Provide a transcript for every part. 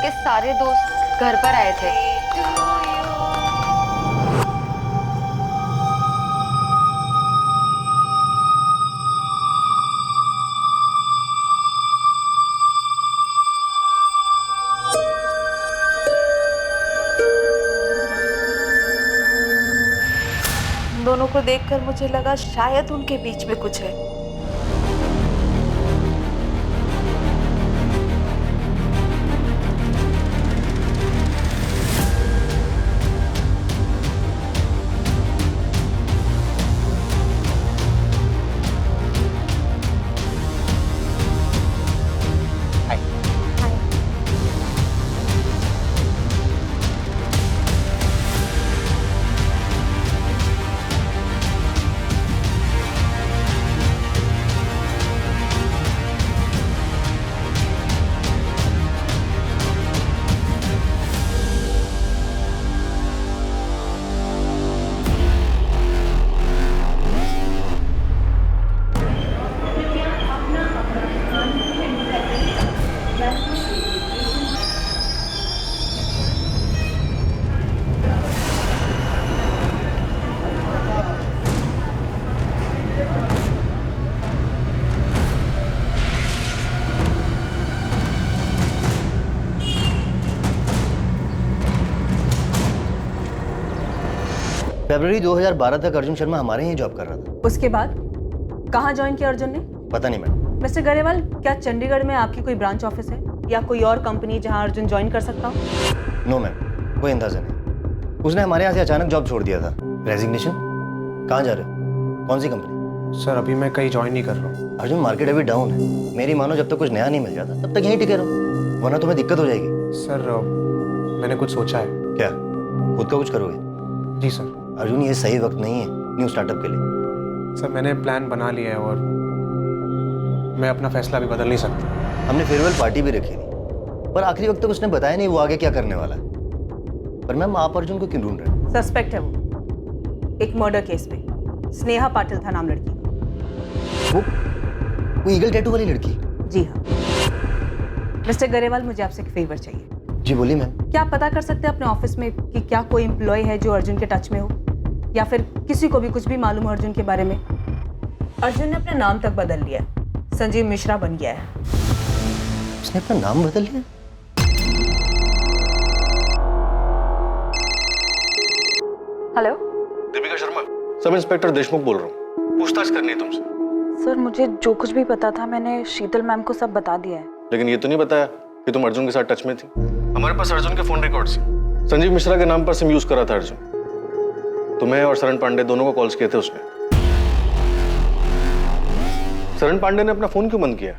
उसके सारे दोस्त घर पर आए थे। दोनों को देखकर मुझे लगा शायद उनके बीच में कुछ है। फरवरी 2012 तक अर्जुन शर्मा हमारे यहाँ जॉब कर रहा था। उसके बाद कहाँ ज्वाइन किया अर्जुन ने? पता नहीं मैम। मिस्टर गरेवाल, क्या चंडीगढ़ में आपकी कोई ब्रांच ऑफिस है या कोई और कंपनी जहाँ अर्जुन ज्वाइन कर सकता हो? नो मैम, कोई अंदाजा नहीं। उसने हमारे यहाँ से अचानक जॉब छोड़ दिया था। रेजिग्नेशन? कहाँ जा रहे हो? कौन सी कंपनी? सर अभी मैं कहीं ज्वाइन नहीं कर रहा हूँ। अर्जुन, मार्केट अभी डाउन है। मेरी मानो जब तक कुछ नया नहीं मिल जाता तब तक यहीं टिके रहो, वरना तुम्हें दिक्कत हो जाएगी। सर मैंने कुछ सोचा है। क्या? खुद का कुछ करोगे? जी सर। अर्जुन, ये सही वक्त नहीं है न्यू स्टार्टअप के लिए। सर मैंने प्लान बना लिया है और मैं अपना फैसला भी बदल नहीं सकता। हमने फेयरवेल पार्टी भी रखी थी, पर आखिरी वक्त तक उसने बताया नहीं वो आगे क्या करने वाला है। पर मैम, आप अर्जुन को क्यों ढूंढ रहे हैं? सस्पेक्ट है वो, एक मर्डर केस में। स्नेहा पाटिल था नाम लड़की का। वो ईगल टैटू वाली लड़की? जी हाँ। मिस्टर गरेवाल, मुझे आपसे एक फेवर चाहिए। जी बोलिए मैम। क्या आप पता कर सकते हैं अपने ऑफिस में कि क्या कोई एम्प्लॉय है जो अर्जुन के टच में हो, या फिर किसी को भी कुछ भी मालूम हो अर्जुन के बारे में? अर्जुन ने अपना नाम तक बदल लिया, संजीव मिश्रा बन गया है। उसने अपना नाम बदल लिया? Hello, Deepika Sharma, sub inspector Deshmukh बोल रहा हूँ। पूछताछ करनी है तुमसे। सर मुझे जो कुछ भी पता था मैंने शीतल मैम को सब बता दिया है। लेकिन ये तो नहीं बताया कि तुम अर्जुन के साथ टच में थी। हमारे पास अर्जुन के फोन रिकॉर्ड्स हैं। संजीव मिश्रा के नाम पर सिम यूज करा था अर्जुन। तुम्हें और शरण पांडे दोनों को कॉल्स किए थे उसने। शरण पांडे ने अपना फोन क्यों बंद किया?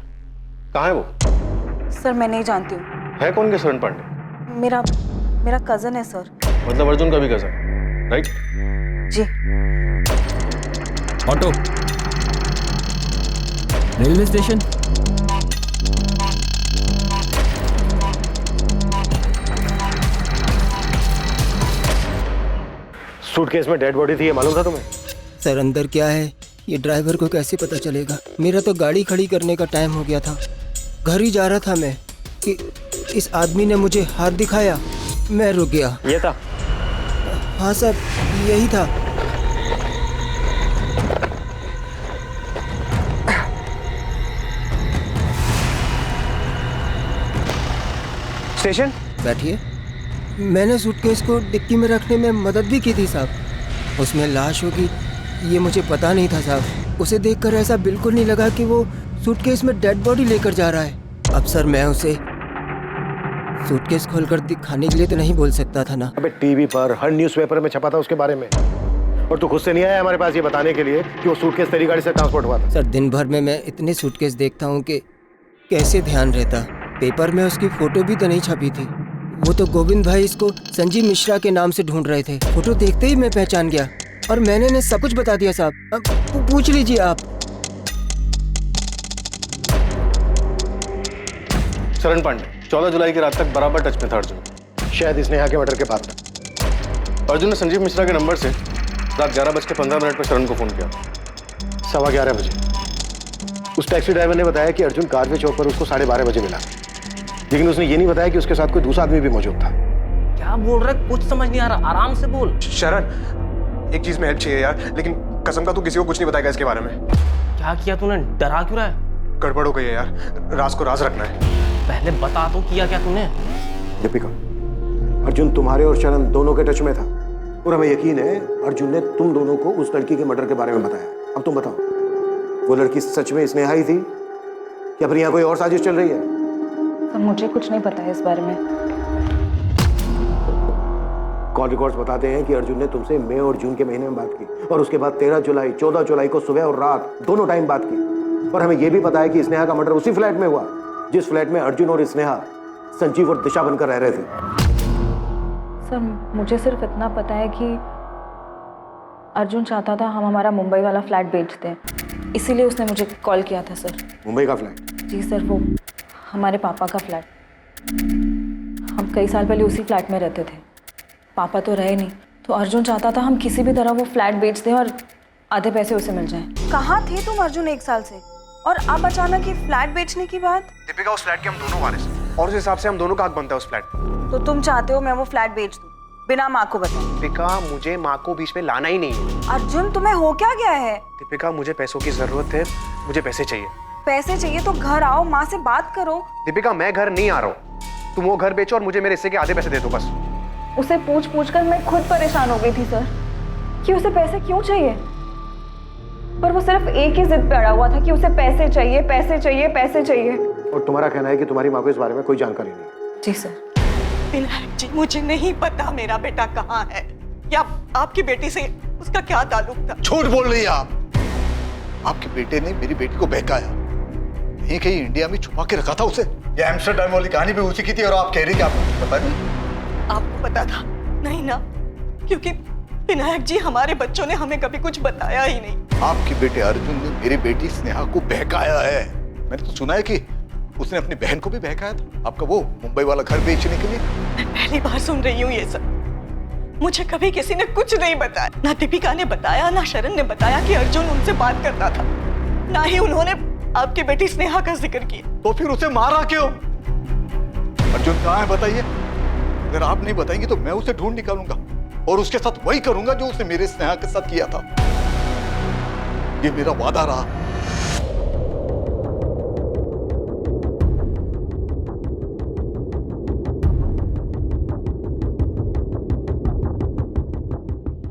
कहाँ है वो? सर मैं नहीं जानती हूँ। है कौन के शरण पांडे? मेरा कजन है सर। मतलब अर्जुन का भी कजन, राइट? जी। Auto, railway station. सूटकेस में डेड बॉडी थी, ये मालूम था तुम्हें? सर अंदर क्या है ये ड्राइवर को कैसे पता चलेगा? मेरा तो गाड़ी खड़ी करने का टाइम हो गया था, घर ही जा रहा था मैं कि इस आदमी ने मुझे हाथ दिखाया, मैं रुक गया। ये था? हाँ सर, यही था। स्टेशन बैठिए। मैंने सूटकेस को डिक्की में रखने में मदद भी की थी साहब। उसमें लाश होगी ये मुझे पता नहीं था साहब। उसे देखकर ऐसा बिल्कुल नहीं लगा कि वो सूटकेस में डेड बॉडी लेकर जा रहा है। अब सर मैं उसे सूटकेस खोलकर दिखाने के लिए तो नहीं बोल सकता था ना। अबे टीवी पर हर न्यूज़पेपर में छपा था उसके बारे में, और तू खुद से नहीं आया हमारे पास ये बताने के लिए कि वो सूटकेस तेरी गाड़ी से ट्रांसपोर्ट हुआ था। सर दिन भर में मैं इतने सूटकेस देखता हूँ कि कैसे ध्यान रहता। पेपर में उसकी फोटो भी तो नहीं छपी थी। वो तो गोविंद भाई इसको संजीव मिश्रा के नाम से ढूंढ रहे थे। फोटो देखते ही मैं पहचान गया और मैंने सब कुछ बता दिया साहब। अब पूछ लीजिए आप। शरण पांडे 14 जुलाई की रात तक बराबर टच में था अर्जुन। शायद इसने यहाँ के मर्डर के बाद था। अर्जुन ने संजीव मिश्रा के नंबर से रात 11:15 पर शरण को फोन किया। 11:15 बजे। उस टैक्सी ड्राइवर ने बताया कि अर्जुन कारवे चौक पर उसको 12:30 बजे मिला। लेकिन उसने ये नहीं बताया कि उसके साथ कोई दूसरा आदमी भी मौजूद था। क्या बोल रहा है, कुछ समझ नहीं आ रहा, आराम से बोल। शरण, एक चीज में हेल्प चाहिए यार, लेकिन कसम का तू किसी को कुछ नहीं बताएगा इसके बारे में। क्या किया तूने, डरा क्यों रहा है? गड़बड़ हो गई है यार, राज को राज रखना है। पहले बता तो, किया क्या तूने? दीपिका, अर्जुन तुम्हारे और शरण दोनों के टच में था और हमें यकीन है अर्जुन ने तुम दोनों को उस लड़की के मर्डर के बारे में बताया। अब तुम बताओ, वो लड़की सच में स्नेहा ही थी या फिर यहाँ कोई और साजिश चल रही है? सर मुझे कुछ नहीं पता है इस बारे में। कॉल रिकॉर्ड्स बताते हैं कि अर्जुन ने तुमसे मई और जून के महीने में बात की और उसके बाद 13 जुलाई 14 जुलाई को सुबह और रात दोनों टाइम बात की। और हमें यह भी पता है कि स्नेहा का मर्डर उसी फ्लैट में हुआ जिस फ्लैट में अर्जुन और स्नेहा संजीव और दिशा बनकर रह रहे थे। सर मुझे सिर्फ इतना पता है कि अर्जुन चाहता था हम हमारा मुंबई वाला फ्लैट बेच दें, इसीलिए उसने मुझे कॉल किया था सर। मुंबई का फ्लैट? जी सर, वो हमारे पापा का फ्लैट। हम कई साल पहले उसी फ्लैट में रहते थे, पापा तो रहे नहीं, तो अर्जुन चाहता था हम किसी भी तरह वो फ्लैट बेच दें और आधे पैसे उसे मिल जाएं। कहाँ थे तुम अर्जुन 1 साल से, और अब अचानक ये फ्लैट बेचने की बात? दीपिका, उस फ्लैट के हम दोनों वारिस हैं और उस हिसाब से हम दोनों का हक बनता है उस फ्लैट पे। तो तुम चाहते हो मैं वो फ्लैट बेच दूं बिना माँ को बताए? दीपिका, मुझे माँ को बीच में लाना ही नहीं है। अर्जुन तुम्हें हो क्या गया है? दीपिका, मुझे पैसों की जरूरत है, मुझे पैसे चाहिए। पैसे चाहिए तो घर आओ, माँ से बात करो। दीपिका, मैं घर नहीं आ रहा हूँ, तुम वो घर बेचो और मुझे मेरे हिस्से के आधे पैसे दे दो बस। उसे पूछ कर मैं खुद परेशान हो गई थी सर कि उसे पैसे क्यों चाहिए, पर वो सिर्फ एक ही जिद पे अड़ा हुआ था कि उसे पैसे चाहिए, पैसे चाहिए, पैसे चाहिए। और तुम्हारा कहना है कि तुम्हारी माँ को इस बारे में कोई जानकारी नहीं? जी सर। विनायक जी, मुझे नहीं पता मेरा बेटा कहाँ है या आपकी बेटी से उसका क्या ताल्लुक था। झूठ बोल रही है आप। आपके बेटे ने मेरी बेटी को बहकाया, कहीं कहीं इंडिया में छुपा के रखा था उसे। ये एम्स्टरडैम वाली कहानी भी उसी की थी और आप कह रही कि आपको पता नहीं? आपको पता था? नहीं ना, क्योंकि विनायक जी हमारे बच्चों ने हमें कभी कुछ बताया ही नहीं। आपके बेटे अर्जुन ने मेरी बेटी स्नेहा को बहकाया है। मैंने तो सुना है कि उसने अपनी बहन को भी बहकाया था आपका वो मुंबई वाला घर बेचने के लिए। मैं पहली बार सुन रही हूँ ये सब। मुझे कभी किसी ने कुछ नहीं बताया, ना दीपिका ने बताया, ना शरण ने बताया कि अर्जुन उनसे बात करता था, ना ही उन्होंने आपकी बेटी स्नेहा का जिक्र किया। तो फिर उसे मारा क्यों? अर्जुन कहाँ है बताइए। अगर आप नहीं बताएंगे तो मैं उसे ढूंढ निकालूंगा और उसके साथ वही करूंगा जो उसने मेरे स्नेहा के साथ किया था। ये मेरा वादा रहा।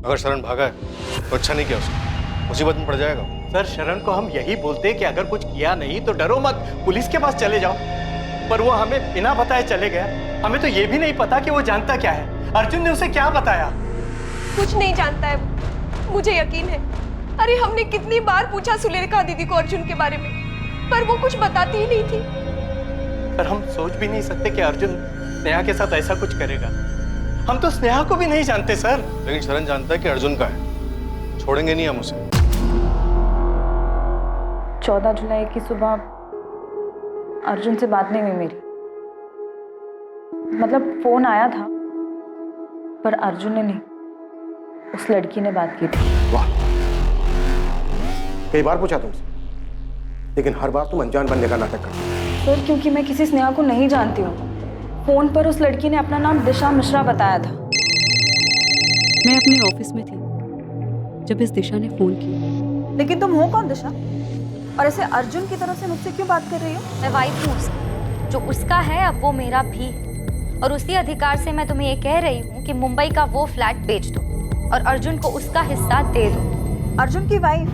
अगर शरण भागा है तो अच्छा नहीं किया उसने, मुसीबत में पड़ जाएगा। सर शरण को हम यही बोलते हैं कि अगर कुछ किया नहीं तो डरो मत, पुलिस के पास चले जाओ, पर वो हमें बिना बताए चले गया। हमें तो ये भी नहीं पता कि वो जानता क्या है, अर्जुन ने उसे क्या बताया। कुछ नहीं जानता है वो, मुझे यकीन है। अरे हमने कितनी बार पूछा सुलेखा दीदी को अर्जुन के बारे में, पर वो कुछ बताती ही नहीं थी। पर हम सोच भी नहीं सकते कि अर्जुन स्नेहा के साथ ऐसा कुछ करेगा। हम तो स्नेहा को भी नहीं जानते सर। लेकिन शरण जानता है कि अर्जुन का है, छोड़ेंगे नहीं हम उसे। 14 जुलाई की सुबह अर्जुन से बात नहीं हुई मेरी, मतलब फोन आया था पर अर्जुन ने नहीं, उस लड़की ने बात की थी। वाह, कई बार पूछा तुमसे, लेकिन हर बार तुम अनजान बनने का नाटक करती हो। सर क्योंकि मैं किसी स्नेहा को नहीं जानती हूँ। फोन पर उस लड़की ने अपना नाम दिशा मिश्रा बताया था। मैं अपने ऑफिस में थी जब इस दिशा ने फोन किया। लेकिन तुम हो कौन दिशा, और ऐसे अर्जुन की तरफ से मुझसे क्यों बात कर रही हो? मैं वाइफ हूँ उसकी, जो उसका है अब वो मेरा भी, और उसी अधिकार से मैं तुम्हें ये कह रही हूँ कि मुंबई का वो फ्लैट बेच दो और अर्जुन को उसका हिस्सा दे दो। अर्जुन की वाइफ?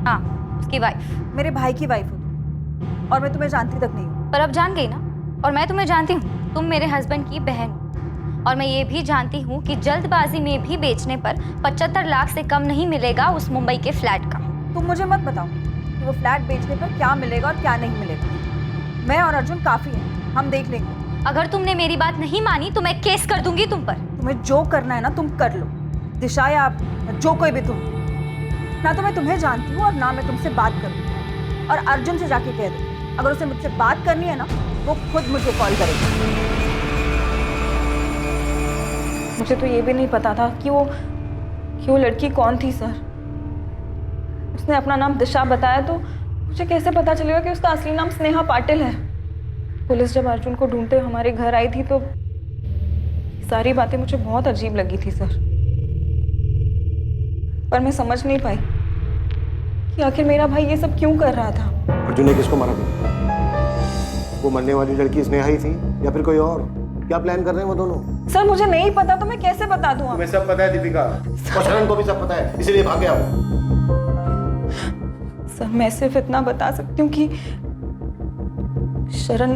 हाँ, उसकी वाइफ। मेरे भाई की वाइफ हो तुम, और मैं तुम्हें जानती तक नहीं हूँ। पर अब जान गई ना, और मैं तुम्हें जानती हूँ, तुम मेरे हस्बैंड की बहन हो, और मैं ये भी जानती हूँ कि जल्दबाजी में भी बेचने पर 75 लाख से कम नहीं मिलेगा उस मुंबई के फ्लैट का। तुम मुझे मत बताओ कि वो फ्लैट बेचने पर क्या मिलेगा और क्या नहीं मिलेगा। मैं और अर्जुन काफी हैं, हम देख लेंगे। अगर तुमने मेरी बात नहीं मानी तो मैं केस कर दूंगी तुम पर। तुम्हें जो करना है ना तुम कर लो, दिशा या जो कोई भी तुम। ना तो मैं तुम्हें जानती हूँ और ना मैं तुमसे बात करूँ। और अर्जुन से जाके कह दो अगर उसे मुझसे बात करनी है ना वो खुद मुझे कॉल करेगा। मुझे तो ये भी नहीं पता था कि वो लड़की कौन थी सर। उसने अपना नाम दिशा बताया तो मुझे कैसे पता चलेगा कि उसका असली नाम स्नेहा पाटिल है? पुलिस जब अर्जुन को ढूंढते हमारे घर आई थी तो सारी बातें मुझे बहुत अजीब लगी थी सर, पर मैं समझ नहीं पाई कि आखिर मेरा भाई ये सब क्यों कर रहा था। अर्जुन ने किसको मारा था? वो मरने वाली लड़की स्नेहा ही थी या फिर कोई और? क्या प्लान कर रहे हैं वो दोनों? सर मुझे नहीं पता, तो मैं कैसे बता दूं? तुम्हें सब पता है दीपिका, और शरण को भी सब पता है, इसीलिए भाग गया वो। सर मैं सिर्फ इतना बता सकती हूँ कि शरण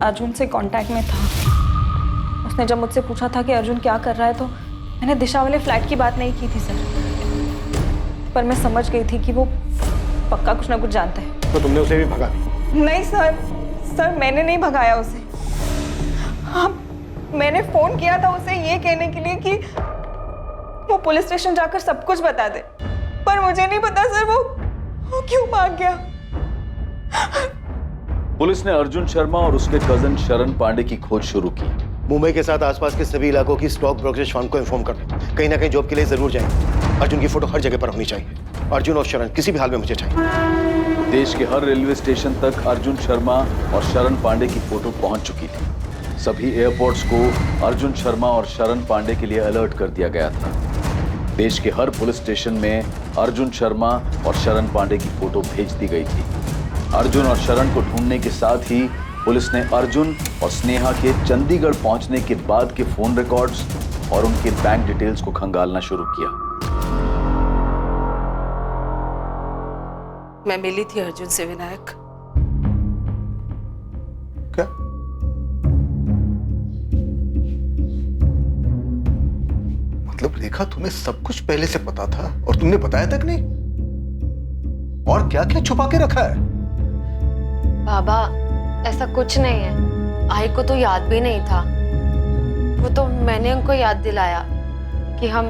अर्जुन से कांटेक्ट में था। उसने जब मुझसे पूछा था कि अर्जुन क्या कर रहा है तो मैंने दिशा वाले फ्लैट की बात नहीं की थी सर, पर मैं समझ गई थी कि वो पक्का कुछ ना कुछ जानता है। तो तुमने उसे भी भगा दिया? नहीं सर मैंने नहीं भगाया उसे। हाँ, मैंने फोन किया था उसे ये कहने के लिए कि वो पुलिस स्टेशन जाकर सब कुछ बता दे, पर मुझे नहीं पता सर वो क्यों भाग गया। पुलिस ने अर्जुन शर्मा और उसके कजन शरण पांडे की खोज शुरू की। मुंबई के साथ आसपास के सभी इलाकों की स्टॉक ब्रोकरेज फर्म को इन्फॉर्म कर दो, कहीं ना कहीं जॉब के लिए जरूर जाएंगे। अर्जुन की फोटो हर जगह पर होनी चाहिए। अर्जुन और शरण किसी भी हाल में मुझे चाहिए। देश के हर रेलवे स्टेशन तक अर्जुन शर्मा और शरण पांडे की फोटो पहुंच चुकी थी। सभी एयरपोर्ट्स को अर्जुन शर्मा और शरण पांडे के लिए अलर्ट कर दिया गया था। देश के हर पुलिस स्टेशन में अर्जुन शर्मा और शरण पांडे की फोटो भेज दी गई थी। अर्जुन और शरण को ढूंढने के साथ ही पुलिस ने अर्जुन और स्नेहा के चंडीगढ़ पहुंचने के बाद के फोन रिकॉर्ड्स और उनके बैंक डिटेल्स को खंगालना शुरू किया। मैं मिली थी अर्जुन से विनायक। क्या? मतलब रेखा, तुम्हें सब कुछ पहले से पता था और तुमने बताया तक नहीं? और क्या क्या छुपा के रखा है? बाबा ऐसा कुछ नहीं है, आई को तो याद भी नहीं था। वो तो मैंने उनको याद दिलाया कि हम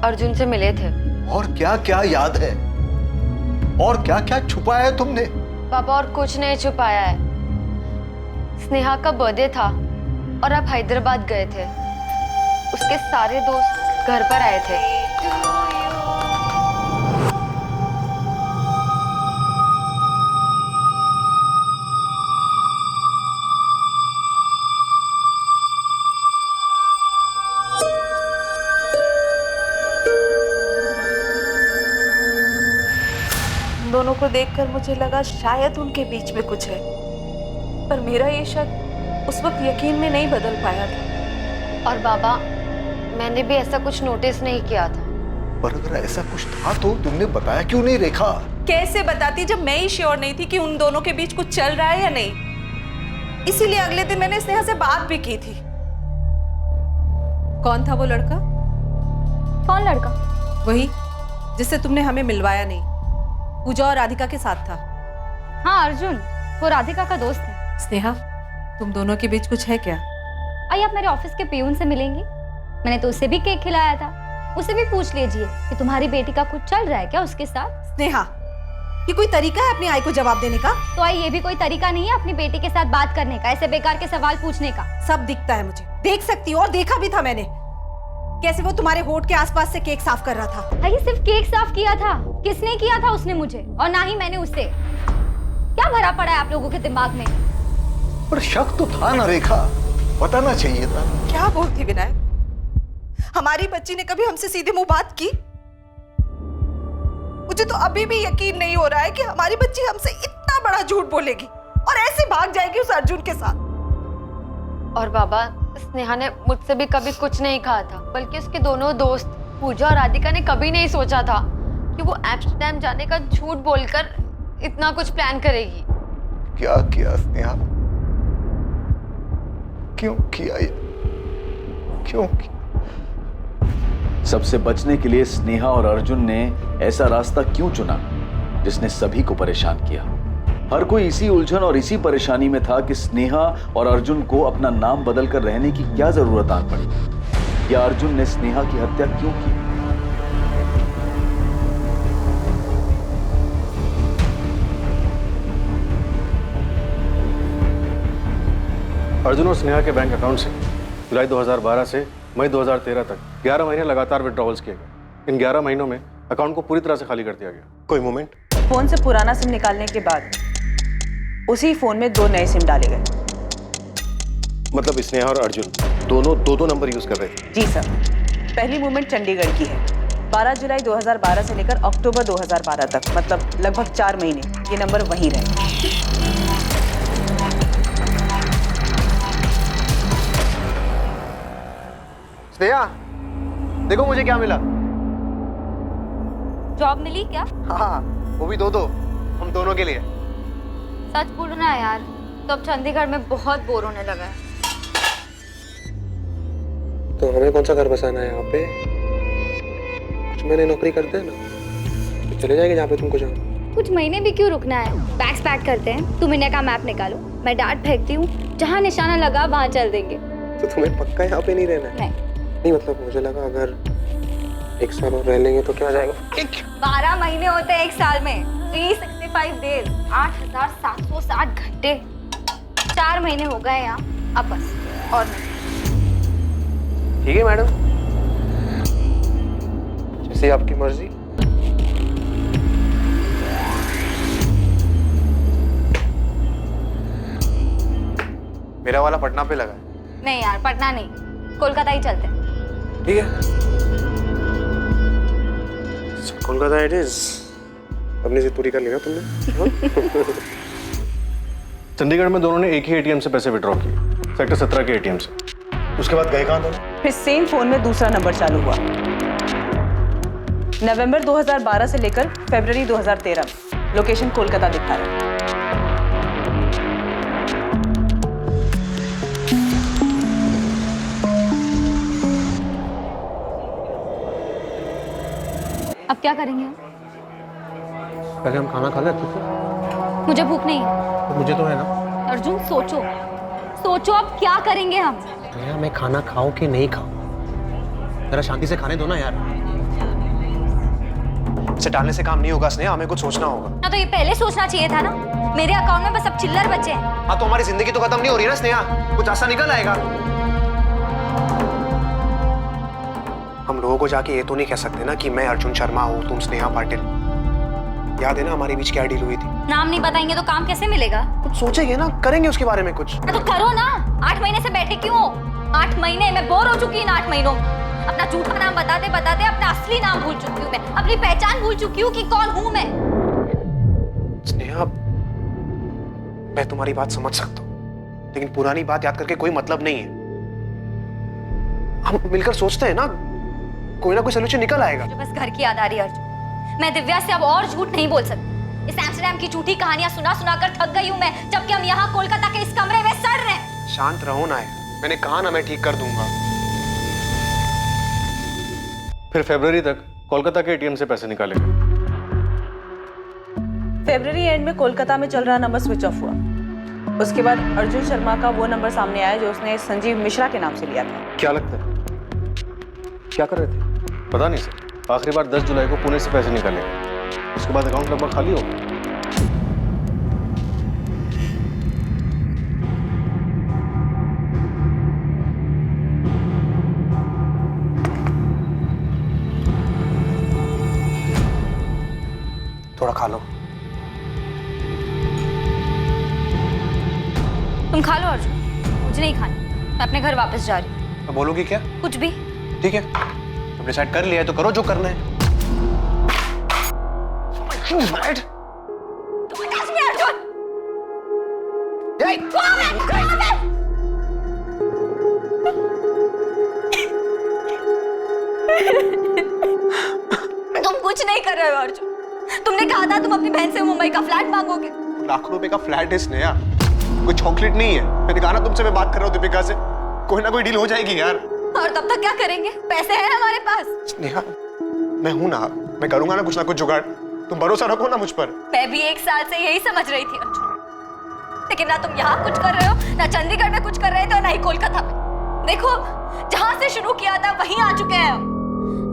अर्जुन से मिले थे। और क्या क्या याद है? और क्या क्या छुपाया है तुमने? पापा और कुछ नहीं छुपाया है। स्नेहा का बर्थडे था और आप हैदराबाद गए थे। उसके सारे दोस्त घर पर आए थे। दोनों को देखकर मुझे लगा शायद उनके बीच में कुछ है, पर मेरा ये शक उस वक्त यकीन में नहीं बदल पाया था। और बाबा मैंने भी ऐसा कुछ नोटिस नहीं किया था। पर अगर ऐसा कुछ था तो तुमने बताया क्यों नहीं रेखा? कैसे बताती जब मैं ही श्योर नहीं थी कि उन दोनों के बीच कुछ चल रहा है या नहीं। इसीलिए अगले दिन मैंने स्नेहा से बात भी की थी। कौन था वो लड़का? कौन लड़का? वही जिससे तुमने हमें मिलवाया नहीं, पूजा और राधिका के साथ था। हाँ अर्जुन, वो राधिका का दोस्त है। स्नेहा, तुम दोनों के बीच कुछ है क्या? आइए आप मेरे ऑफिस के पियून से मिलेंगी। मैंने तो उसे भी केक खिलाया था। उसे भी पूछ लीजिए कि तुम्हारी बेटी का कुछ चल रहा है क्या उसके साथ। स्नेहा, ये कोई तरीका है अपनी आई को जवाब देने का? तो आई ये भी कोई तरीका नहीं है अपनी बेटी के साथ बात करने का, ऐसे बेकार के सवाल पूछने का। सब दिखता है मुझे, देख सकती हो, और देखा भी था मैंने कैसे वो तुम्हारे होठ के आसपास से केक साफ कर रहा था। ये सिर्फ केक साफ किया था? किसने किया था? उसने मुझे, और ना ही मैंने उससे। क्या भरा पड़ा है आप लोगों के दिमाग में? पर शक तो था ना रेखा, बताना चाहिए था। क्या बोलती विनायक? हमारी बच्ची ने कभी हमसे सीधे मुंह बात की? मुझे तो अभी भी यकीन नहीं हो रहा है कि हमारी बच्ची हमसे इतना बड़ा झूठ बोलेगी और ऐसे भाग जाएगी उस अर्जुन के साथ। और बाबा स्नेहा ने मुझसे भी कभी कुछ नहीं कहा था, बल्कि उसके दोनों दोस्त पूजा और राधिका ने कभी नहीं सोचा था कि वो एम्स्टर्डम जाने का झूठ बोलकर इतना कुछ प्लान करेगी। क्या किया स्नेहा? क्यों किया ये? क्यों किया? सबसे बचने के लिए स्नेहा और अर्जुन ने ऐसा रास्ता क्यों चुना जिसने सभी को परेशान किया? हर कोई इसी उलझन और इसी परेशानी में था कि स्नेहा और अर्जुन को अपना नाम बदलकर रहने की क्या जरूरत आ पड़ी, या अर्जुन ने स्नेहा की हत्या क्यों की? अर्जुन और स्नेहा के बैंक अकाउंट से जुलाई 2012 से मई 2013 तक 11 महीने लगातार विड्रॉवल्स किए गए। इन 11 महीनों में अकाउंट को पूरी तरह से खाली कर दिया गया। कोई मोमेंट? फोन से पुराना सिम निकालने के बाद उसी फोन में 2 नए सिम डाले गए। मतलब स्नेहा और अर्जुन दोनों दो नंबर यूज कर रहे थे? जी सर। पहली मूवमेंट चंडीगढ़ की है। 12 जुलाई 2012 से लेकर अक्टूबर 2012 तक, मतलब लगभग 4 महीने ये नंबर वहीं रहे। स्नेहा, देखो मुझे क्या मिला। जॉब मिली क्या? हाँ, वो भी दो हम दोनों के लिए। सच बोलना है यार, तो अब चंडीगढ़ में बहुत बोर होने लगा है। तो हमें कौन सा घर बसाना है यहाँ पे? कुछ महीने नौकरी करते हैं ना, तो चले जाएंगे जहाँ पे तुमको जाओ। कुछ महीने भी क्यों रुकना है? बैग्स पैक करते हैं, तुम इंडिया का मैप निकालो, मैं डांट फेंकती हूँ, जहाँ निशाना लगा वहाँ चल देंगे। तो तुम्हें पक्का यहाँ पे नहीं रहना है? नहीं मतलब मुझे लगा अगर 1 साल और रह लेंगे तो क्या हो जाएगा? 12 महीने होते हैं 1 साल में, 365 डेज, 8760 घंटे। 4 महीने हो गए यहाँ, अब बस और नहीं। ठीक है मैडम, जैसे आपकी मर्जी। मेरा वाला पटना पे लगा है। नहीं यार, पटना नहीं, कोलकाता ही चलते हैं। ठीक है, कोलकाता इट इज। अपनी जिद पूरी कर ली ना तुमने? चंडीगढ़ में दोनों ने एक ही एटीएम से पैसे विड्रॉ किए, सेक्टर 17 के एटीएम से। उसके बाद गए कहाँ दोनों? फिर सेम फोन में दूसरा नंबर चालू हुआ। नवंबर 2012 से लेकर फरवरी 2013 में लोकेशन कोलकाता दिखा रहा है। अब क्या करेंगे हम? पहले हम खाना खा ले अच्छे से। मुझे भूख नहीं है। तो मुझे तो है ना। अर्जुन सोचो, अब क्या करेंगे हम? भैया मैं खाना खाऊं कि नहीं खाऊं, जरा शांति से खाने दो ना यार। इसे टालने से काम नहीं होगा स्नेहा, हमें कुछ सोचना होगा ना। तो ये पहले सोचना चाहिए था ना। मेरे अकाउंट में बस अब चिल्लर बचे हैं। हाँ तो हमारी जिंदगी तो खत्म नहीं हो रही ना स्नेहा, कुछ ऐसा निकल आएगा। हम लोगों को जाके ये तो नहीं कह सकते ना कि मैं अर्जुन शर्मा हूँ, तुम स्नेहा पाटिल। याद है ना हमारे बीच क्या डील हुई थी? नाम नहीं बताएंगे तो काम कैसे मिलेगा? कुछ सोचेंगे ना, करेंगे उसके बारे में कुछ। तो करो ना। 8 महीने से बैठे क्यों हो? 8 महीने मैं बोर हो चुकी इन 8 महीनों। अपना झूठा नाम बताते बताते अपना असली नाम भूल चुकी हूँ मैं, अपनी पहचान भूल चुकी हूँ कि कौन हूँ मैं। स्नेहा, मैं तुम्हारी बात समझ सकता हूँ, लेकिन पुरानी बात याद करके कोई मतलब नहीं है। हम मिलकर सोचते हैं ना, कोई ना कोई सोल्यूशन निकल आएगा। मुझे बस घर की याद आ रही है अर्जुन। मैं दिव्या से अब और झूठ नहीं बोल सकती। इस एम्स्टरडैम की झूठी कहानियां सुना सुना कर थक गई हूँ मैं, जबकि हम यहाँ कोलकाता के इस कमरे में सड़ रहे हैं। शांत रहो ना, मैंने कहा ना मैं ठीक कर दूंगा। फिर फरवरी तक कोलकाता के एटीएम से पैसे निकालेंगे। फरवरी एंड में कोलकाता में चल रहा नंबर स्विच ऑफ हुआ। उसके बाद अर्जुन शर्मा का वो नंबर सामने आया जो उसने संजीव मिश्रा के नाम से लिया था। क्या लगता है क्या कर रहे थे? पता नहीं सर, आखिरी बार 10 जुलाई को पुणे से पैसे निकाले, उसके बाद अकाउंट लगभग खाली हो गया। थोड़ा खा लो। तुम खा लो अर्जुन, मुझे नहीं खानी। मैं अपने घर वापस जा रही हूँ। तो बोलोगी क्या? कुछ भी। ठीक है, तुम डिसाइड कर लिया है तो करो जो करना है। तुम कुछ नहीं कर रहे हो अर्जुन। तुमने कहा था तुम अपनी बहन से मुंबई का फ्लैट मांगोगे। लाखों रुपए का फ्लैट है स्नेहा, कोई चॉकलेट नहीं है। मैंने कहा ना तुमसे, मैं बात कर रहा हूँ दीपिका से, कोई ना कोई डील हो जाएगी यार। और तब तक क्या करेंगे? पैसे हैं हमारे पास। स्नेहा, मैं हूं ना, मैं करूंगा ना कुछ जुगाड़। तुम भरोसा रखो ना मुझ पर। मैं भी 1 साल से यही समझ रही थी अर्जुन, लेकिन ना तुम यहाँ कुछ कर रहे हो, ना चंडीगढ़ में कुछ कर रहे थे, ना ही कोलकाता में। देखो, जहां से शुरू किया था वहीं आ चुके हैं हम।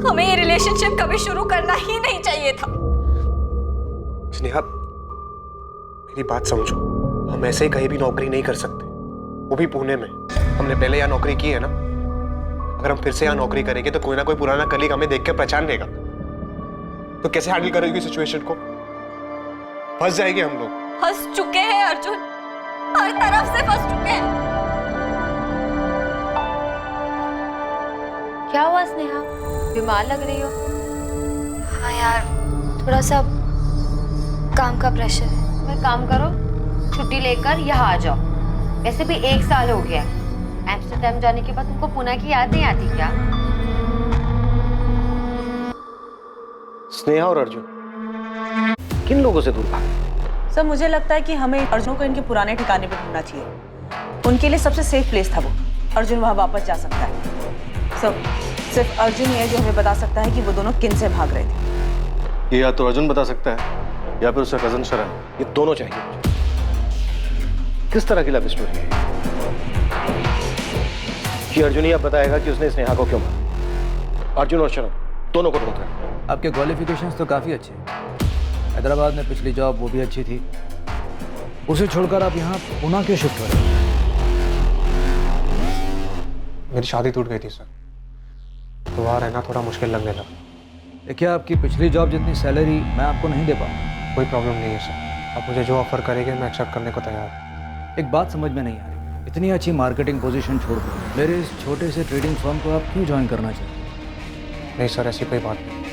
हमें ये रिलेशनशिप कभी शुरू करना ही नहीं चाहिए था। स्नेहा, मेरी बात समझो, हम ऐसे ही कहीं भी नौकरी नहीं कर सकते, वो भी पुणे में। हमने पहले यहाँ नौकरी की है ना, अगर हम फिर से यहाँ नौकरी करेंगे तो कोई ना कोई पुराना कलीग हमें देख के पहचान लेगा। तो कैसे हैंडल करेगी सिचुएशन को? फंस जाएंगे हम लोग। फंस चुके हैं अर्जुन, हर तरफ से फंस चुके हैं। क्या हुआ स्नेहा, बीमार लग रही हो? हाँ यार, थोड़ा सा काम का प्रेशर है। मैं काम करो, छुट्टी लेकर यहाँ आ जाओ। वैसे भी 1 साल हो गया। एम्स्टर्डम जाने के बाद तुमको पुणे की याद नहीं आती क्या? स्नेहा और अर्जुन किन लोगों से दूर भागे? सर मुझे लगता है कि हमें अर्जुन को इनके पुराने ठिकाने पे ढूंढना चाहिए। उनके लिए सबसे सेफ प्लेस था वो। अर्जुन वहाँ वापस जा सकता है। सब सिर्फ अर्जुन ही है जो हमें बता सकता है कि वो दोनों किन से भाग रहे थे। ये या तो अर्जुन बता सकता है या फिर उसका कजन शरण। ये दोनों चाहिए मुझे। किस तरह की लव स्टोरी है कि अर्जुन ही अब बताएगा कि उसने स्नेहा को क्यों मारा? अर्जुन और शरण दोनों को ढूंढ रहे हैं। आपके क्वालिफिकेशंस तो काफ़ी अच्छे हैं। हैदराबाद में पिछली जॉब वो भी अच्छी थी, उसे छोड़कर आप यहाँ पुणे क्यों शिफ्ट हो रहे हैं? मेरी शादी टूट गई थी सर, तो वहाँ रहना थोड़ा मुश्किल लगने लगा। देखिए, आपकी पिछली जॉब जितनी सैलरी मैं आपको नहीं दे पाऊँ। कोई प्रॉब्लम नहीं है सर, आप मुझे जो ऑफर करेंगे मैं एक्सेप्ट करने को तैयार हूँ। एक बात समझ में नहीं आ रही, इतनी अच्छी मार्केटिंग पोजीशन छोड़कर मेरे इस छोटे से ट्रेडिंग फर्म को आप क्यों ज्वाइन करना चाहते हैं? नहीं सर, ऐसी कोई बात नहीं।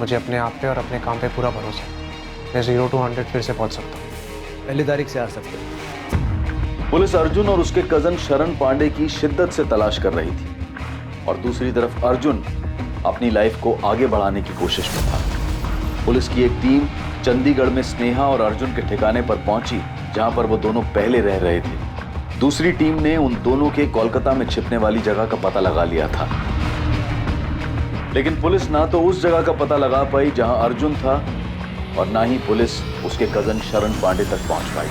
मुझे अपने आप पे और अपने काम पे पूरा भरोसा है। मैं 0 to 100 फिर से पहुँच सकता हूँ। पहली तारीख से आ सकते हैं। पुलिस अर्जुन और उसके कजन शरण पांडे की शिद्दत से तलाश कर रही थी और दूसरी तरफ अर्जुन अपनी लाइफ को आगे बढ़ाने की कोशिश में था। पुलिस की एक टीम चंडीगढ़ में स्नेहा और अर्जुन के ठिकाने पर पहुंची, जहां पर वो दोनों पहले रह रहे थे। दूसरी टीम ने उन दोनों के कोलकाता में छिपने वाली जगह का पता लगा लिया था, लेकिन पुलिस ना तो उस जगह का पता लगा पाई जहां अर्जुन था और ना ही पुलिस उसके कजन शरण पांडे तक पहुंच पाई।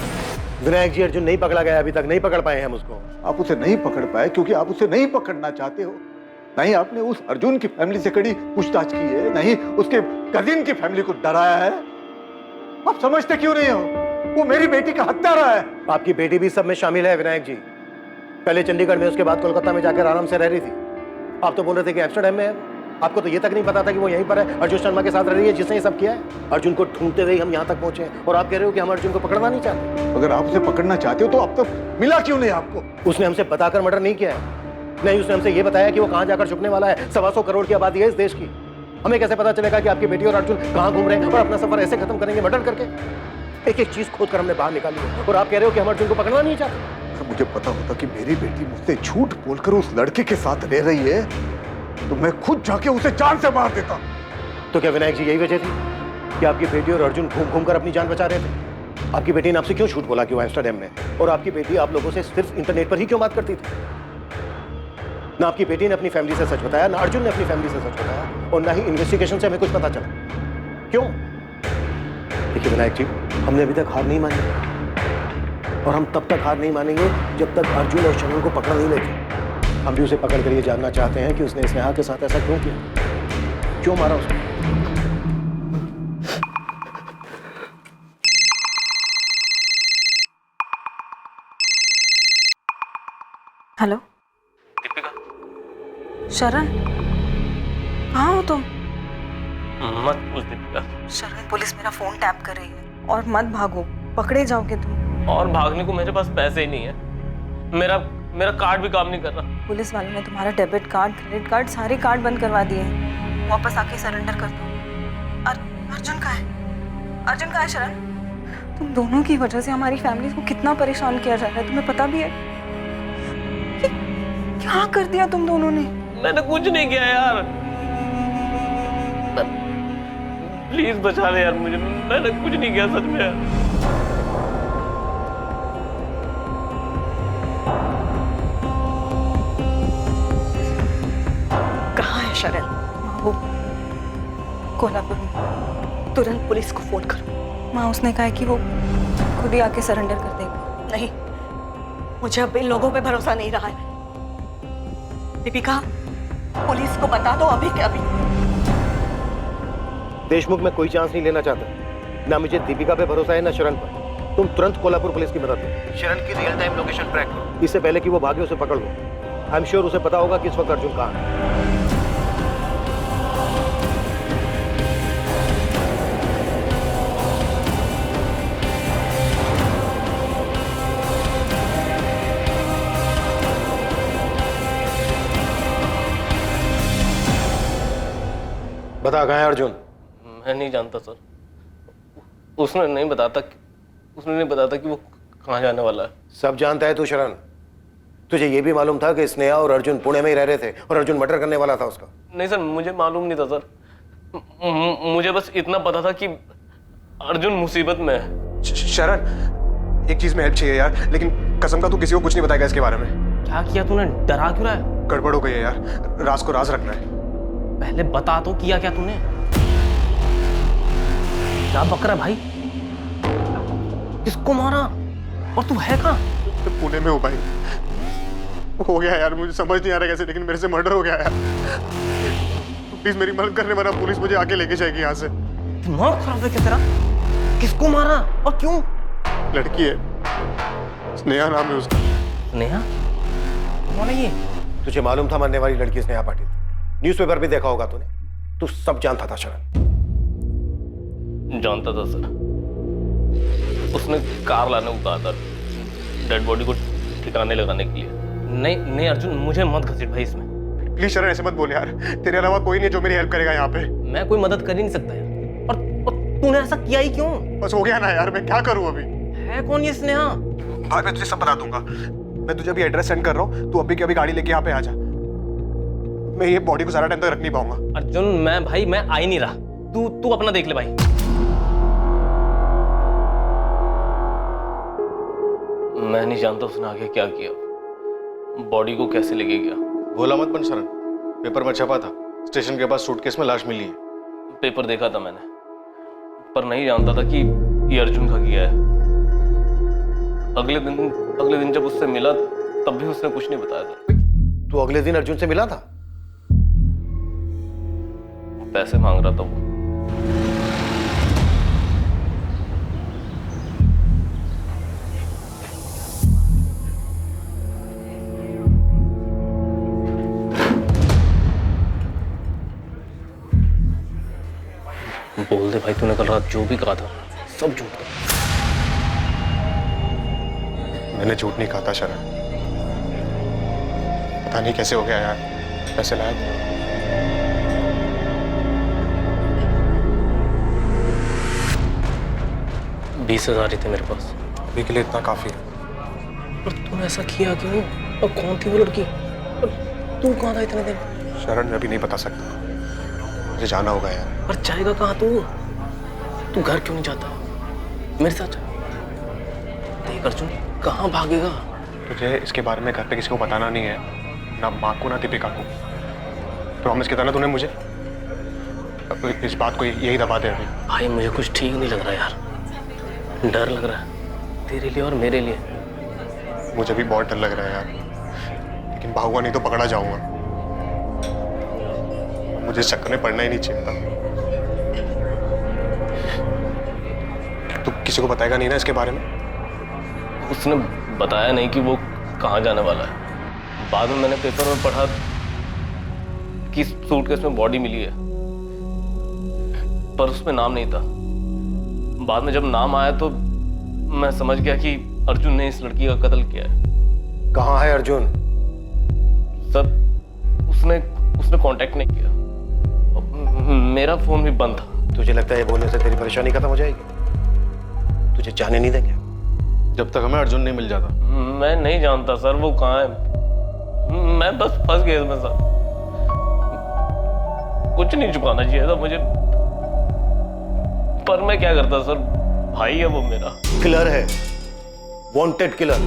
विनायक जी, अर्जुन नहीं पकड़ा गया, अभी तक नहीं पकड़ पाए हम उसको। आप उसे नहीं पकड़ पाए क्योंकि आप उसे नहीं पकड़ना चाहते हो। नहीं आपने उस अर्जुन की फैमिली से कड़ी पूछताछ की है, नहीं उसके कजिन की फैमिली को डराया है। आप समझते क्यों नहीं हो? वो मेरी बेटी का हत्यारा है। आपकी बेटी भी सब में शामिल है विनायक जी। पहले चंडीगढ़ में, उसके बाद कोलकाता में जाकर आराम से रह रही थी। आप तो बोल रहे थे कि एम्स्टर्डम में है। आपको तो ये तक नहीं पता था कि वो यहीं पर है, अर्जुन शर्मा के साथ रह रही है जिसने ये सब किया है। अर्जुन को ढूंढते हुए हम यहाँ तक पहुंचे हैं और आप कह रहे हो कि हम अर्जुन को पकड़ना नहीं चाहते। अगर आप उसे पकड़ना चाहते हो तो अब तक मिला क्यों नहीं आपको? उसने हमसे बताकर मर्डर नहीं किया है। नहीं, उसने हमसे ये बताया कि वो कहाँ जाकर छुपने वाला है। 125 करोड़ की आबादी है इस देश की। हमें कैसे पता चलेगा कि आपकी बेटी और अर्जुन कहाँ घूम रहे हैं और अपना सफर ऐसे खत्म करेंगे मर्डर करके? एक एक चीज खोद कर हमने बाहर निकाली है और आप कह रहे हो कि हम अर्जुन को पकड़ना नहीं चाहते। अगर मुझे पता होता कि मेरी बेटी मुझसे झूठ बोलकर उस लड़के के साथ रह रही है तो मैं खुद जाके उसे जान से मार देता। तो क्या विनायक जी यही वजह थी कि आपकी बेटी और अर्जुन घूम घूम कर अपनी जान बचा रहे थे? आपकी बेटी ने आपसे क्यों झूठ बोला कि वो एम्स्टर्डम में, और आपकी बेटी आप लोगों से सिर्फ इंटरनेट पर ही क्यों बात करती थी? ना आपकी बेटी ने अपनी फैमिली से सच बताया, ना अर्जुन ने अपनी फैमिली से सच बताया, और ना ही इन्वेस्टिगेशन से हमें कुछ पता चला। क्यों? देखिए विनायक जी, हमने अभी तक हार नहीं मानी और हम तब तक हार नहीं मानेंगे जब तक अर्जुन और शरण को पकड़ नहीं लेते। हम भी उसे पकड़ कर ये जानना चाहते हैं कि उसने स्नेहा के साथ ऐसा क्यों किया, क्यों मारा उसको। हेलो दीपिका, शरण, कहाँ हो तुम? मत पूछ दीपिका। शरण, पुलिस मेरा फोन टैप कर रही है और मत भागो, पकड़े जाओगे तुम। और भागने को मेरे पास पैसे ही नहीं है। मेरा कार्ड भी काम नहीं कर रहा। पुलिस वालों ने तुम्हारा डेबिट कार्ड, क्रेडिट कार्ड, सारे कार्ड बंद करवा दिए हैं। वापस आके सरेंडर कर दो। अर्जुन कहाँ है? अर्जुन कहाँ है शरण? तुम दोनों की वजह से हमारी फैमिली को कितना परेशान किया जा रहा है, तुम्हें पता भी है? क्या कर दिया तुम दोनों ने? मैंने कुछ नहीं किया यार, प्लीज बचा ले यार मुझे। मैंने कुछ नहीं किया सच में यार। कहाँ है शरण? वो कोल्हापुर में। तुरंत पुलिस को फोन करो। माँ, उसने कहा है कि वो खुद ही आके सरेंडर कर देगा। नहीं, मुझे अब इन लोगों पे भरोसा नहीं रहा है। दीपिका, पुलिस को बता दो अभी के अभी। देशमुख में कोई चांस नहीं लेना चाहता। ना मुझे दीपिका पे भरोसा है, ना शरण पर। तुम तुरंत कोल्हापुर पुलिस की मदद लो। शरण की रियल टाइम लोकेशन ट्रैक करो, इससे पहले कि वो भागे उसे पकड़ लो। आई एम श्योर उसे पता होगा कि इस वक्त अर्जुन कहाँ है। बता कहाँ है अर्जुन? मैं नहीं जानता सर। उसने नहीं बताता कि वो कहाँ जाने वाला है। सब जानता है तू शरण। तुझे ये भी मालूम था कि स्नेहा और अर्जुन पुणे में ही रह रहे थे और अर्जुन मर्डर करने वाला था उसका? नहीं सर, मुझे मालूम नहीं था सर। मुझे बस इतना पता था कि अर्जुन मुसीबत में है। शरण, एक चीज में हेल्प चाहिए यार, लेकिन कसम का तू किसी को कुछ नहीं बताएगा इसके बारे में। क्या किया तूने? डरा क्यों रहा है? गड़बड़ हो गई है यार, राज को राज रखना है। पहले बता तो, किया क्या तूने? क्या बक रहा है भाई? किसको मारा? और तू है कहाँ? तो पुणे में हो भाई। हो गया यार, मुझे समझ नहीं आ रहा कैसे, लेकिन मेरे से मर्डर हो गया यार। प्लीज मेरी मदद करने वाला, पुलिस मुझे आके लेके जाएगी यहाँ से। दिमाग खराब है क्या तेरा? किसको मारा और क्यों? लड़की है, स्नेहा नाम है उसका। स्नेहा? कौन है ये? तुझे मालूम था मरने वाली लड़की स्नेहा पाटिल? न्यूज़पेपर भी देखा होगा तूने। तू सब जानता था शरण। जानता था सर। उसने कार लाने को कहा था डेड बॉडी को ठिकाने लगाने के लिए। नहीं अर्जुन, मुझे मत घसीट भाई इसमें। प्लीज शरण, ऐसे मत बोल यार। तेरे अलावा कोई नहीं जो मेरी हेल्प करेगा यहाँ पे। मैं कोई मदद कर ही नहीं सकता यार। और तूने ऐसा किया ही क्यों? बस हो गया ना यार, मैं क्या करूँ अभी? है कौन ये स्नेहा? भाई मैं तुझे सब बता दूंगा। मैं तुझे अभी एड्रेस सेंड कर रहा हूँ, तू अभी की अभी गाड़ी लेके यहाँ पे आ जा। मैं ये बॉडी को सारा टाइम तक रख नहीं पाऊंगा। अर्जुन, मैं आ ही नहीं रहा। तू अपना देख ले भाई। मैं नहीं जानता उसने आगे क्या किया, बॉडी को कैसे लेके गया। भोला मत बन शरण, पेपर में छपा था स्टेशन के पास सूटकेस में लाश मिली है। पेपर देखा था मैंने, पर नहीं जानता था कि ये अर्जुन का किया है। अगले दिन जब उससे मिला तब भी उसने कुछ नहीं बताया था। तू अगले दिन अर्जुन से मिला था? पैसे मांग रहा था वो। बोल दे भाई, तूने कल रात जो भी कहा था सब झूठ था। मैंने झूठ नहीं कहा था शरण। पता नहीं कैसे हो गया यार, पैसे लाया। 20,000 ही थे मेरे पास। अभी के लिए इतना काफी है। और तूने ऐसा किया क्यों? और कौन थी वो लड़की? और तू कहाँ था इतने दिन? शरण, मैं अभी नहीं बता सकता, मुझे जाना होगा यार। और जाएगा कहाँ तू घर क्यों नहीं जाता मेरे साथ? देख अर्जुन, कहाँ भागेगा? तुझे इसके बारे में घर पे किसी को बताना नहीं है, ना माँ को ना दीपिका को। प्रॉमिस किया था ना तूने मुझे। इस बात को यही दबा दे अभी। भाई मुझे कुछ ठीक नहीं लग रहा यार, डर लग रहा है तेरे लिए और मेरे लिए। मुझे भी बहुत डर लग रहा है यार, लेकिन भागूंगा नहीं तो पकड़ा जाऊंगा। मुझे इस चक्कर में पड़ना ही नहीं चाहिए था। तू किसी को बताएगा नहीं ना इसके बारे में? उसने बताया नहीं कि वो कहाँ जाने वाला है। बाद में मैंने पेपर में पढ़ा कि सूटकेस में बॉडी मिली है, पर उसमें नाम नहीं था। बाद में जब नाम आया तो मैं समझ गया कि अर्जुन ने इस लड़की का कत्ल किया है। कहाँ है अर्जुन? सर, उसने कांटेक्ट नहीं किया। मेरा फोन भी बंद था। तुझे लगता है ये बोलने से तेरी परेशानी खत्म हो जाएगी? तुझे जाने नहीं देंगे जब तक हमें अर्जुन नहीं मिल जाता। मैं नहीं जानता सर वो कहाँ है। मैं बस फंस गया इसमें सर। कुछ नहीं छुपाना चाहिए था मुझे, पर मैं क्या करता सर? भाई है वो मेरा। किलर है, वांटेड किलर।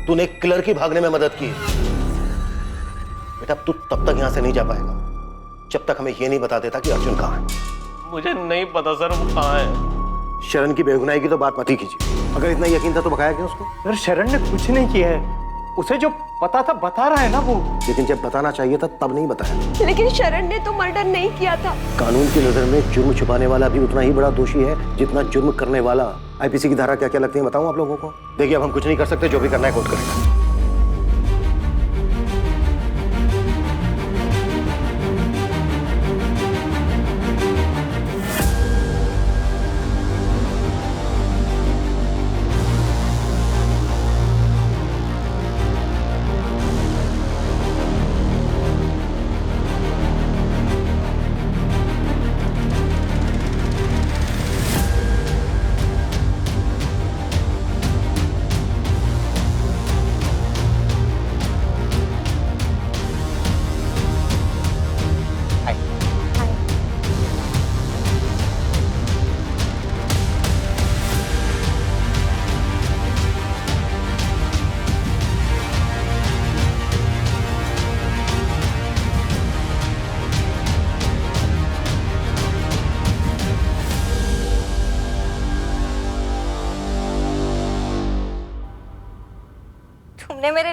तूने किलर की भागने में मदद की। बेटा तू तब तक यहां से नहीं जा पाएगा जब तक हमें ये नहीं बता देता कि अर्जुन कहाँ है। मुझे नहीं पता सर वो कहाँ है। शरण की बेगुनाही की तो बात मत ही कीजिए। अगर इतना यकीन था तो बकाया क्यों उसको? सर शरण ने कुछ नहीं किया है, उसे जो पता था बता रहा है ना वो। लेकिन जब बताना चाहिए था तब नहीं बताया। लेकिन शरण ने तो मर्डर नहीं किया था। कानून की नजर में जुर्म छुपाने वाला भी उतना ही बड़ा दोषी है जितना जुर्म करने वाला। आईपीसी की धारा क्या क्या लगती है बताऊं आप लोगों को? देखिए अब हम कुछ नहीं कर सकते, जो भी करना है कोर्ट करेगा।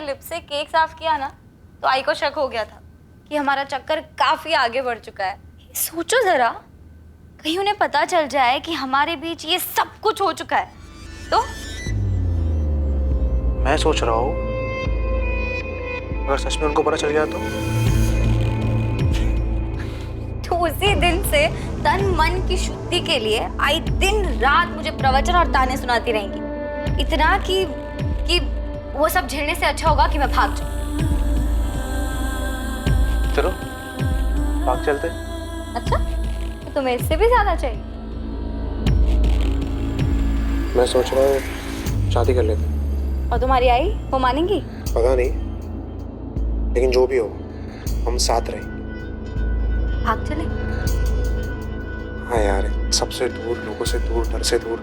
लिप से केक साफ किया ना तो आई को शक हो गया था कि हमारा चक्कर काफी आगे बढ़ चुका है। सोचो जरा, कहीं उन्हें पता चल जाए कि हमारे बीच ये सब कुछ हो चुका है तो। मैं सोच रहा हूँ अगर सच में उनको पता चल गया तो उसी दिन से तन मन की शुद्धि के लिए आई दिन रात मुझे प्रवचन और ताने सुनाती रहेंगी, इतना कि वो सब झेलने से अच्छा होगा कि मैं भाग जाऊं। चलो भाग चलते। अच्छा, तो तुम्हें इससे भी ज्यादा चाहिए? मैं सोच रहा हूँ शादी कर लेते। और तुम्हारी आई वो मानेंगी? पता नहीं, लेकिन जो भी हो हम साथ रहेंगे। भाग चले? हाँ यार, सबसे दूर, लोगों से दूर, डर से दूर,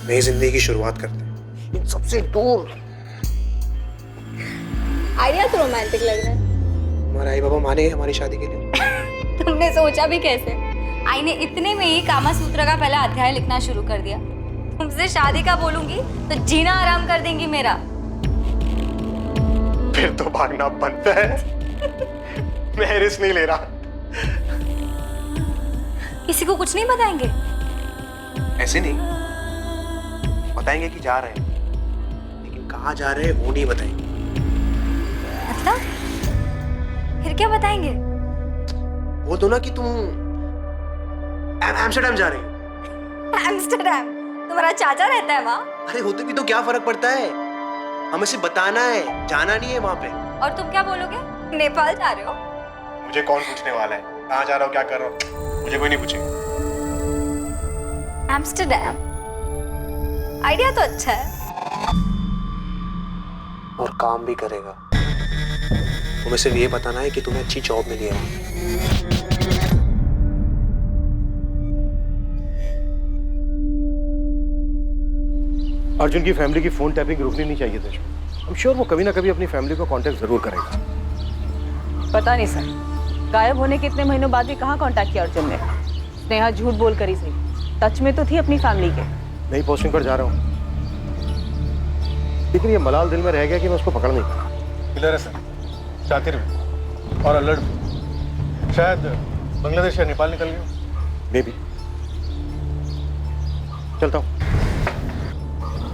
नई जिंदगी की शुरुआत करते हैं इन सबसे दूर। आइडिया तो रोमांटिक लग रहा है। हमारे आई बाबा माने हमारी शादी के लिए? तुमने सोचा भी कैसे? आई ने इतने में ही कामा सूत्र का पहला अध्याय लिखना शुरू कर दिया। तुमसे शादी का बोलूंगी तो जीना आराम कर देंगी मेरा। फिर तो भागना बनता है। मैं रिस्क नहीं ले रहा। किसी को कुछ नहीं बताएंगे? ऐसे नहीं, बताएंगे कि जा रहे हैं, लेकिन कहाँ जा रहे हैं वो नहीं बताएंगे। मतलब फिर क्या बताएंगे? वो तो ना कि तुम एम्स्टर्डम जा रहे हो। एम्स्टर्डम? तुम्हारा चाचा रहता है वहाँ? अरे होते भी तो क्या फर्क पड़ता है, हमें सिर्फ बताना है, जाना नहीं है वहाँ पे। और तुम क्या बोलोगे? नेपाल जा रहे हो? मुझे कौन पूछने वाला है कहाँ जा रहा हो, क्या कर रहा हो? मुझे कोई नहीं पूछेगा। एम्स्टर्डम, आइडिया तो अच्छा है और काम भी करेगा। तुम्हें सिर्फ ये बताना है कि तुम्हें अच्छी जॉब मिली है। अर्जुन की फैमिली की फोन टैपिंग रुकनी नहीं चाहिए थी। I'm sure वो कभी ना कभी अपनी फैमिली को कांटेक्ट जरूर करेगा। पता नहीं सर, गायब होने के इतने महीनों बाद भी कहाँ कांटेक्ट किया अर्जुन ने। स्नेहा झूठ बोल कर ही सही, टच में तो थी अपनी फैमिली के। नई पोस्टिंग पर जा रहा हूँ, लेकिन ये मलाल दिल में रह गया कि मैं उसको पकड़ नहीं पाया। क्लियर है सर, शातिर भी और अलर्ट भी। शायद बांग्लादेश या नेपाल निकल गया। May be. चलता हूँ।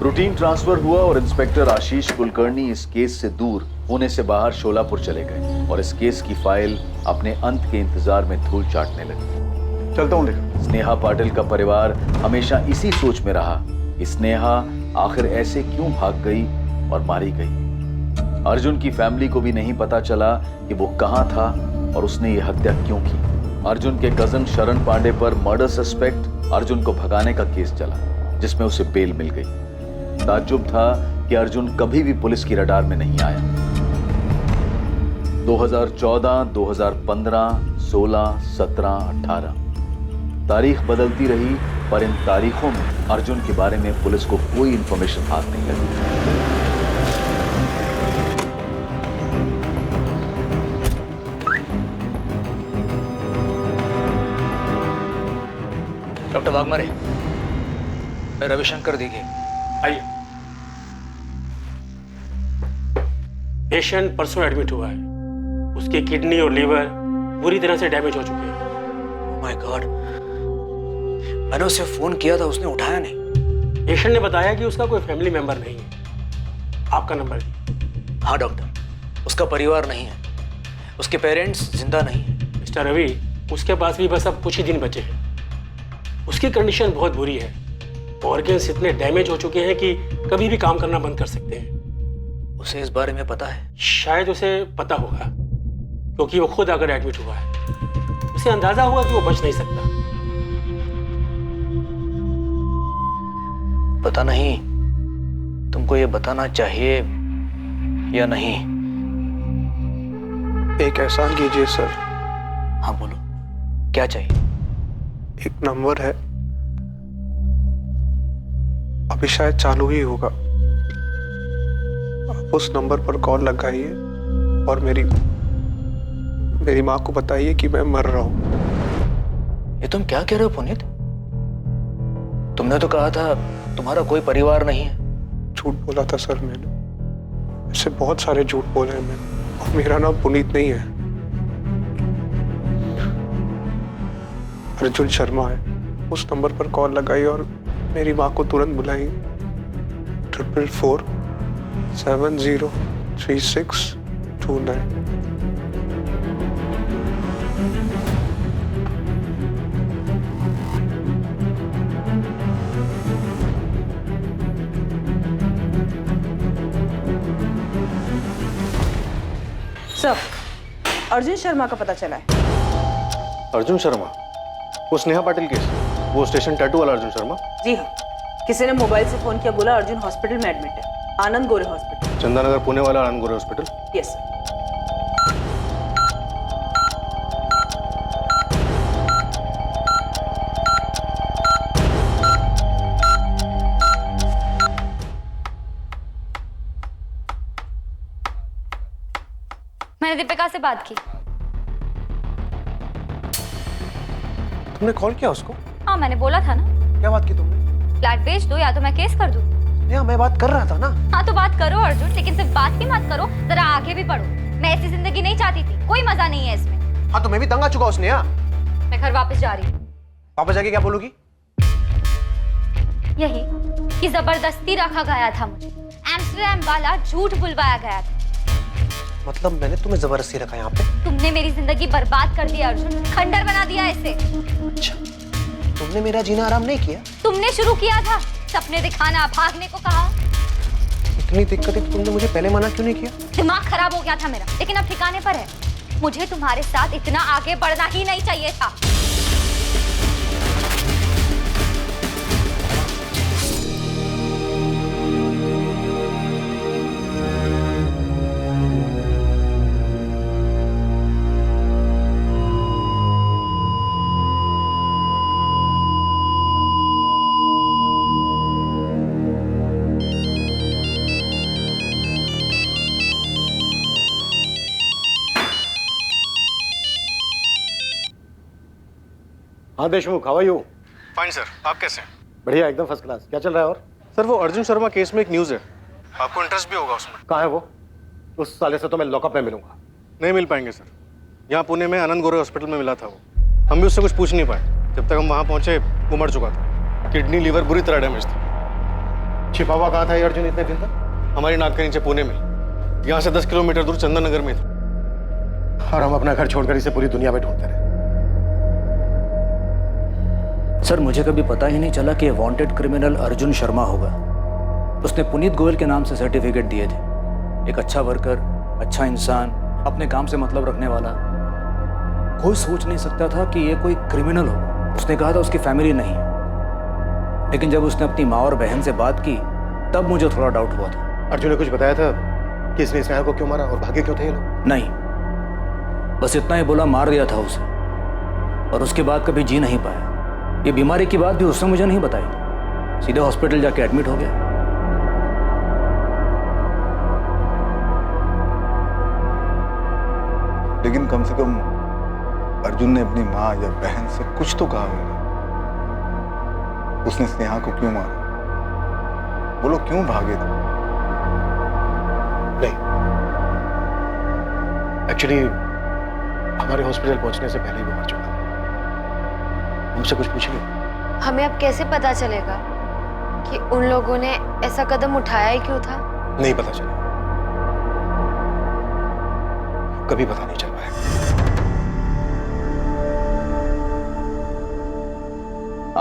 रूटीन ट्रांसफर हुआ और इंस्पेक्टर आशीष कुलकर्णी इस केस से दूर पुणे से बाहर शोलापुर चले गए और इस केस की फाइल अपने अंत के इंतजार में धूल चाटने लगी। चलता हूँ लेकर। स्नेहा पाटिल का परिवार हमेशा इसी सोच में रहा कि स्नेहा आखिर ऐसे क्यों भाग गई और मारी गई। अर्जुन की फैमिली को भी नहीं पता चला कि वो कहाँ था और उसने ये हत्या क्यों की। अर्जुन के कजन शरण पांडे पर मर्डर सस्पेक्ट अर्जुन को भगाने का केस चला, जिसमें उसे बेल मिल गई। ताज्जुब था कि अर्जुन कभी भी पुलिस की रडार में नहीं आया। 2014, 2015, 16, 17, 18 तारीख बदलती रही, पर इन तारीखों में अर्जुन के बारे में पुलिस को कोई इंफॉर्मेशन हाथ नहीं लगी। डॉक्टर वाघमारे, मैं रविशंकर दीघे। आइए। पेशेंट परसों एडमिट हुआ है, उसकी किडनी और लीवर बुरी तरह से डैमेज हो चुके हैं। माय गॉड, मैंने उसे फोन किया था, उसने उठाया नहीं। पेशेंट ने बताया कि उसका कोई फैमिली मेंबर नहीं है। आपका नंबर दीजिए। हाँ डॉक्टर, उसका परिवार नहीं है, उसके पेरेंट्स जिंदा नहीं है। मिस्टर रवि, उसके पास भी बस अब कुछ ही दिन बचे हैं। उसकी कंडीशन बहुत बुरी है, ऑर्गन्स इतने डैमेज हो चुके हैं कि कभी भी काम करना बंद कर सकते हैं। उसे इस बारे में पता है? शायद उसे पता होगा, क्योंकि वो खुद आकर एडमिट हुआ है। उसे अंदाजा हुआ कि वो बच नहीं सकता। पता नहीं तुमको ये बताना चाहिए या नहीं। एक एहसान कीजिए सर। हाँ बोलो, क्या चाहिए? एक नंबर है, अभी शायद चालू ही होगा, आप उस नंबर पर कॉल लगाइए और मेरी माँ को बताइए कि मैं मर रहा हूँ। ये तुम क्या कह रहे हो पुनीत? तुमने तो कहा था तुम्हारा कोई परिवार नहीं है। झूठ बोला था सर मैंने। ऐसे बहुत सारे झूठ बोले हैं मैंने, और मेरा नाम पुनीत नहीं है, अर्जुन शर्मा है। उस नंबर पर कॉल लगाई और मेरी माँ को तुरंत बुलाई 444703629। सर, अर्जुन शर्मा का पता चला है। अर्जुन शर्मा? वो स्नेहा पाटिल केस, वो स्टेशन टैटू वाला अर्जुन शर्मा? जी हाँ, किसी ने मोबाइल से फोन किया, बोला अर्जुन हॉस्पिटल में एडमिट है, आनंद गोरे हॉस्पिटल। चंदानगर पुणे वाला आनंद गोरे हॉस्पिटल? Yes sir. मैंने दीपिका से बात की। तुमने कॉल किया उसको? हाँ, मैंने बोला था ना। क्या बात की तुमने? फ्लैट बेच दो या तो मैं केस कर दूं। मैं बात कर रहा था ना। हाँ तो बात करो अर्जुन, लेकिन सिर्फ बात ही मत करो, जरा आगे भी बढ़ो। मैं ऐसी जिंदगी नहीं चाहती थी, कोई मजा नहीं है इसमें। हाँ तो मैं भी तंग आ चुका उसने। मैं घर वापस जा रही हूँ। वापस जाके क्या बोलूगी? यही कि जबरदस्ती रखा गया था मुझे, एम्स्टरडैम वाला झूठ बुलवाया गया था। मतलब मैंने तुम्हें जबरदस्ती रखा यहाँ पे? तुमने मेरी जिंदगी बर्बाद कर दी अर्जुन, खंडर बना दिया इसे। अच्छा, तुमने मेरा जीना आराम नहीं किया? तुमने शुरू किया था, सपने दिखाना, भागने को कहा। इतनी दिक्कतें तो तुमने मुझे पहले मना क्यों नहीं किया? दिमाग खराब हो गया था मेरा, लेकिन अब ठिकाने पर है। मुझे तुम्हारे साथ इतना आगे बढ़ना ही नहीं चाहिए था। हाँ Deshmukh, how are you? Fine sir, आप कैसे हैं? बढ़िया, एकदम फर्स्ट क्लास। क्या चल रहा है? और सर वो अर्जुन शर्मा केस में एक न्यूज़ है, आपको इंटरेस्ट भी होगा उसमें। कहाँ है वो? उस साले से तो मैं लॉकअप में मिलूंगा। नहीं मिल पाएंगे सर, यहाँ पुणे में आनंद गोरे हॉस्पिटल में मिला था वो। हम भी उससे कुछ पूछ नहीं पाए, जब तक हम वहाँ पहुँचे वो मर चुका था। किडनी लीवर बुरी तरह डैमेज था। छिपा हुआ कहाँ था ये अर्जुन इतने दिन तक? हमारी नाक के नीचे पुणे में, यहाँ से 10 किलोमीटर दूर चंदननगर में था। और हम अपना घर छोड़कर इसे पूरी दुनिया में ढूंढते रहे। सर, मुझे कभी पता ही नहीं चला कि वांटेड क्रिमिनल अर्जुन शर्मा होगा। उसने पुनीत गोयल के नाम से सर्टिफिकेट दिए थे। एक अच्छा वर्कर, अच्छा इंसान, अपने काम से मतलब रखने वाला। कोई सोच नहीं सकता था कि ये कोई क्रिमिनल होगा। उसने कहा था उसकी फैमिली नहीं है, लेकिन जब उसने अपनी माँ और बहन से बात की तब मुझे थोड़ा डाउट हुआ था। अर्जुन ने कुछ बताया था कि इसने स्नेहा को क्यों मारा और भागे क्यों थे ये लोग? नहीं, बस इतना ही बोला मार दिया था उसे, और उसके बाद कभी जी नहीं पाया। ये बीमारी की बात भी उसने मुझे नहीं बताई, सीधे हॉस्पिटल जाके एडमिट हो गया। लेकिन कम से कम अर्जुन ने अपनी माँ या बहन से कुछ तो कहा होगा। उसने स्नेहा को क्यों मारा? वो लोग क्यों भागे थे? नहीं, एक्चुअली हमारे हॉस्पिटल पहुंचने से पहले ही वो मर चुका था। हमसे कुछ पूछिए। हमें अब कैसे पता चलेगा कि उन लोगों ने ऐसा कदम उठाया ही क्यों था? नहीं पता चला, कभी पता नहीं चल पाएगा।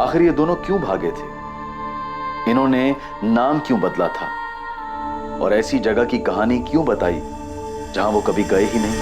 आखिर ये दोनों क्यों भागे थे? इन्होंने नाम क्यों बदला था? और ऐसी जगह की कहानी क्यों बताई जहां वो कभी गए ही नहीं?